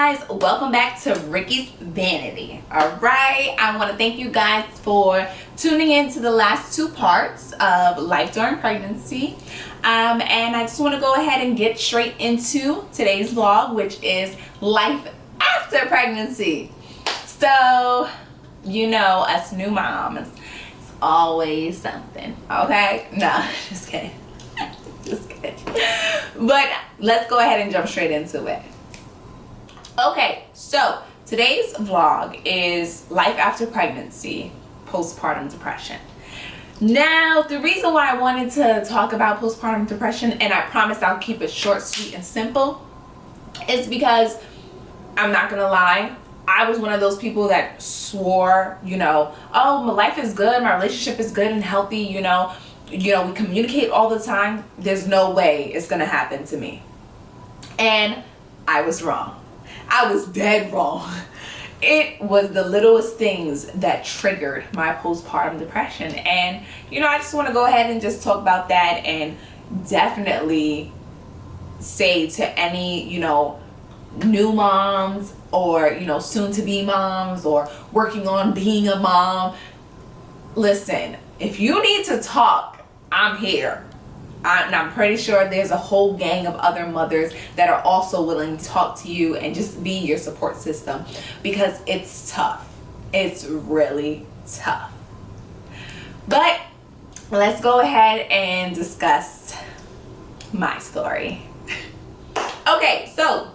guys, welcome back to Ricky's Vanity. Alright, I want to thank you guys for tuning in to the last two parts of Life During Pregnancy. And I just want to go ahead and get straight into today's vlog, which is life after pregnancy. So, you know, us new moms, it's always something, okay? No, just kidding. Just kidding. But let's go ahead and jump straight into it. Okay, so today's vlog is life after pregnancy, postpartum depression. Now, the reason why I wanted to talk about postpartum depression, and I promise I'll keep it short, sweet, and simple, is because I'm not gonna lie, I was one of those people that swore, oh, my life is good, my relationship is good and healthy, we communicate all the time. There's no way it's gonna happen to me. And I was wrong. I was dead wrong. It was the littlest things that triggered my postpartum depression. And, I just want to go ahead and just talk about that and definitely say to any, new moms or, soon to be moms or working on being a mom, listen, if you need to talk, I'm here. And I'm pretty sure there's a whole gang of other mothers that are also willing to talk to you and just be your support system, because it's tough. It's really tough. But let's go ahead and discuss my story. Okay, so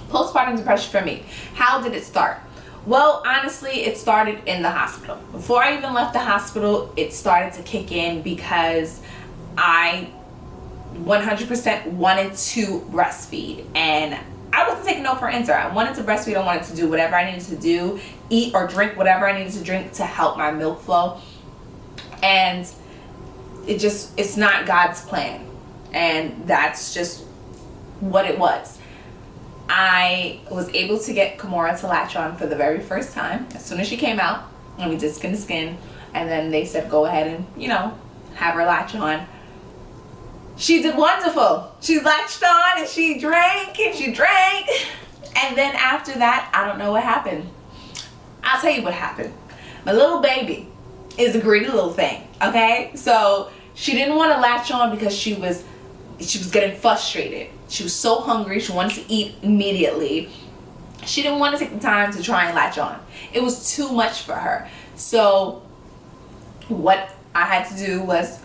postpartum depression for me. How did it start? Well, honestly, it started in the hospital. Before I even left the hospital, it started to kick in because I 100% wanted to breastfeed, and I wasn't taking no for an answer. I wanted to breastfeed. I wanted to do whatever I needed to do, eat or drink whatever I needed to drink to help my milk flow. And it's not God's plan, and that's just what it was. I was able to get Kimora to latch on for the very first time as soon as she came out, and we did skin to skin, and then they said go ahead and have her latch on. She did wonderful. She latched on and she drank and she drank. And then after that, I don't know what happened. I'll tell you what happened. My little baby is a greedy little thing, okay? So she didn't want to latch on because she was getting frustrated. She was so hungry. She wanted to eat immediately. She didn't want to take the time to try and latch on. It was too much for her. So what I had to do was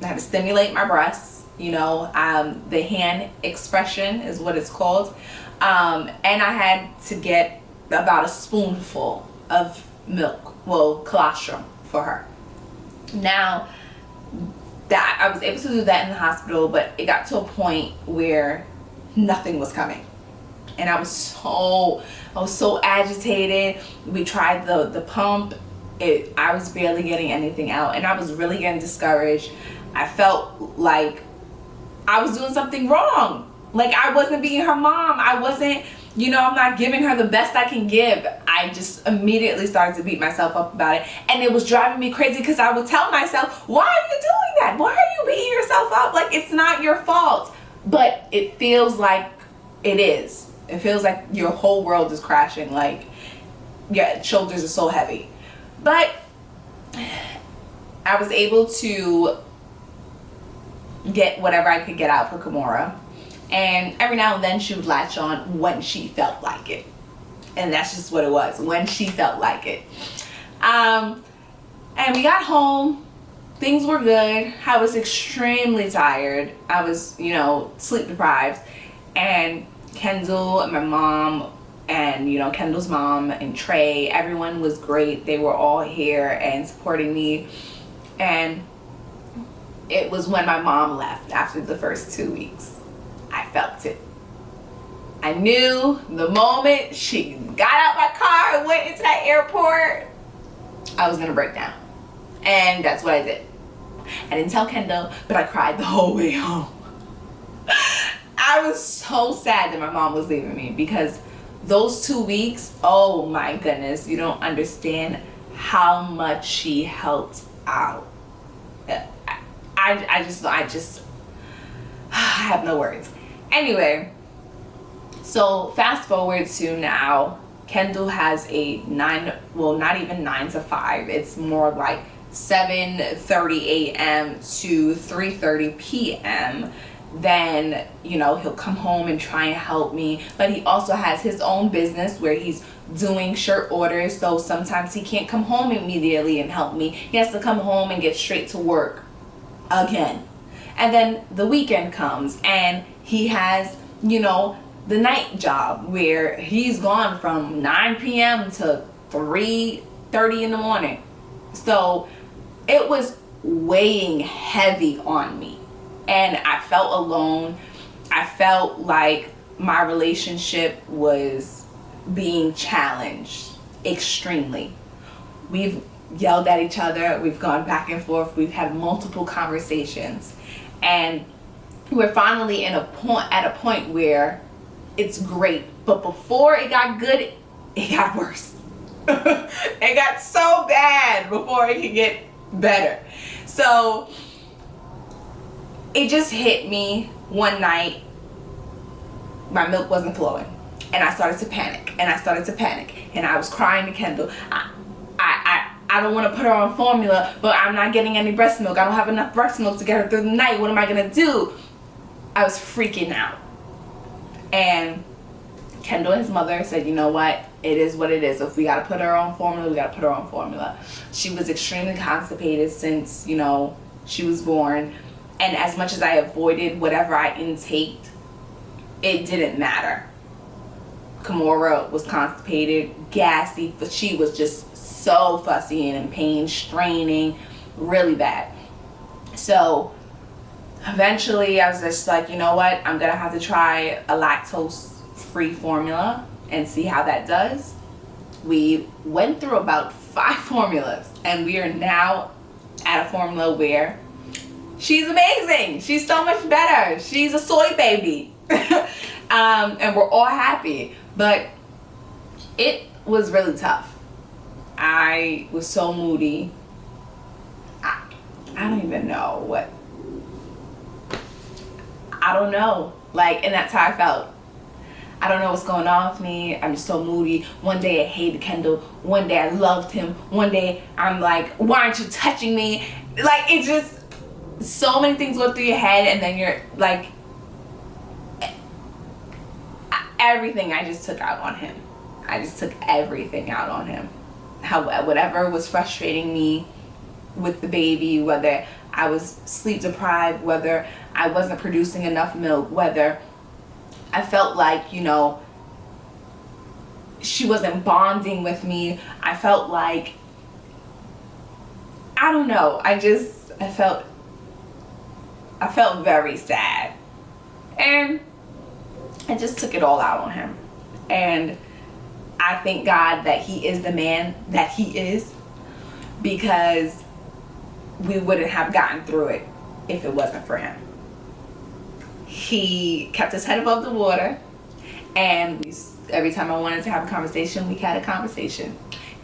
I had to stimulate my breasts, the hand expression is what it's called. And I had to get about a spoonful of milk, colostrum for her. Now, that I was able to do that in the hospital, but it got to a point where nothing was coming. And I was so agitated. We tried the pump. I was barely getting anything out, and I was really getting discouraged. I felt like I was doing something wrong. Like I wasn't being her mom. I wasn't, I'm not giving her the best I can give. I just immediately started to beat myself up about it. And it was driving me crazy because I would tell myself, why are you doing that? Why are you beating yourself up? Like, it's not your fault. But it feels like it is. It feels like your whole world is crashing. Like, your shoulders are so heavy. But I was able to get whatever I could get out for Kimora, and every now and then she would latch on when she felt like it, and that's just what it was, when she felt like it. And we got home, things were good. I was extremely tired. I was sleep deprived, and Kendall and my mom and Kendall's mom and Trey, everyone was great. They were all here and supporting me. And it was when my mom left after the first 2 weeks. I felt it. I knew the moment she got out my car and went into that airport, I was gonna break down. And that's what I did. I didn't tell Kendall, but I cried the whole way home. I was so sad that my mom was leaving me, because those 2 weeks, oh my goodness, you don't understand how much she helped out. I just I have no words. Anyway, So fast forward to now, Kendall has a not even 9 to 5. It's more like 7:30 a.m. to 3:30 p.m. Then, he'll come home and try and help me. But he also has his own business where he's doing shirt orders. So sometimes he can't come home immediately and help me. He has to come home and get straight to work again. And then the weekend comes and he has, the night job where he's gone from 9 p.m. to 3:30 in the morning. So it was weighing heavy on me. And I felt alone. I felt like my relationship was being challenged extremely. We've yelled at each other. We've gone back and forth. We've had multiple conversations. And we're finally at a point where it's great. But before it got good, it got worse. It got so bad before it could get better. So it just hit me one night. My milk wasn't flowing, and I started to panic. And I was crying to Kendall. I don't want to put her on formula, but I'm not getting any breast milk. I don't have enough breast milk to get her through the night. What am I gonna do? I was freaking out. And Kendall and his mother said, you know what? It is what it is. If we gotta put her on formula, we gotta put her on formula. She was extremely constipated since, she was born. And as much as I avoided whatever I intaked, it didn't matter. Kimora was constipated, gassy, but she was just so fussy and in pain, straining, really bad. So eventually I was just like, you know what? I'm gonna have to try a lactose-free formula and see how that does. We went through about 5 formulas, and we are now at a formula where she's amazing. She's so much better. She's a soy baby. And we're all happy. But it was really tough. I was so moody. I don't even know what. I don't know. And that's how I felt. I don't know what's going on with me. I'm just so moody. One day I hated Kendall. One day I loved him. One day I'm like, why aren't you touching me? It just, so many things go through your head, and then you're like, everything I just took out on him. I just took everything out on him. Whatever was frustrating me with the baby, whether I was sleep deprived, whether I wasn't producing enough milk, whether I felt like, she wasn't bonding with me. I felt like, I don't know. I felt very sad. And I just took it all out on him. And I thank God that he is the man that he is, because we wouldn't have gotten through it if it wasn't for him. He kept his head above the water, and every time I wanted to have a conversation, we had a conversation.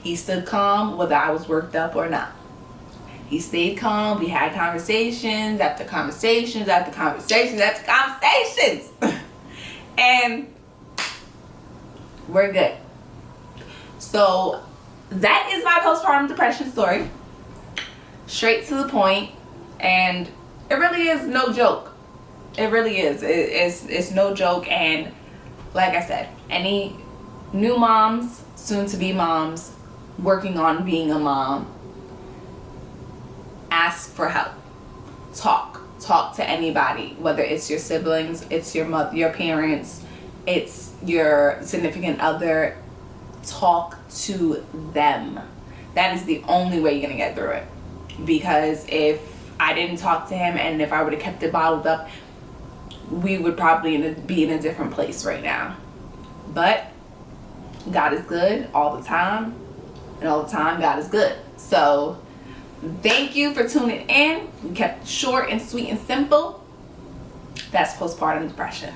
He stood calm whether I was worked up or not. He stayed calm. We had conversations after conversations after conversations after conversations. And we're good. So that is my postpartum depression story. Straight to the point. And it really is no joke. It really is. It's no joke. And like I said, any new moms, soon to be moms, working on being a mom, ask for help. Talk to anybody, whether it's your siblings, it's your mother, your parents, it's your significant other. Talk to them. That is the only way you're gonna get through it. Because if I didn't talk to him, and if I would have kept it bottled up, we would probably be in a different place right now. But God is good all the time, and all the time God is good. So thank you for tuning in. We kept it short and sweet and simple. That's postpartum depression.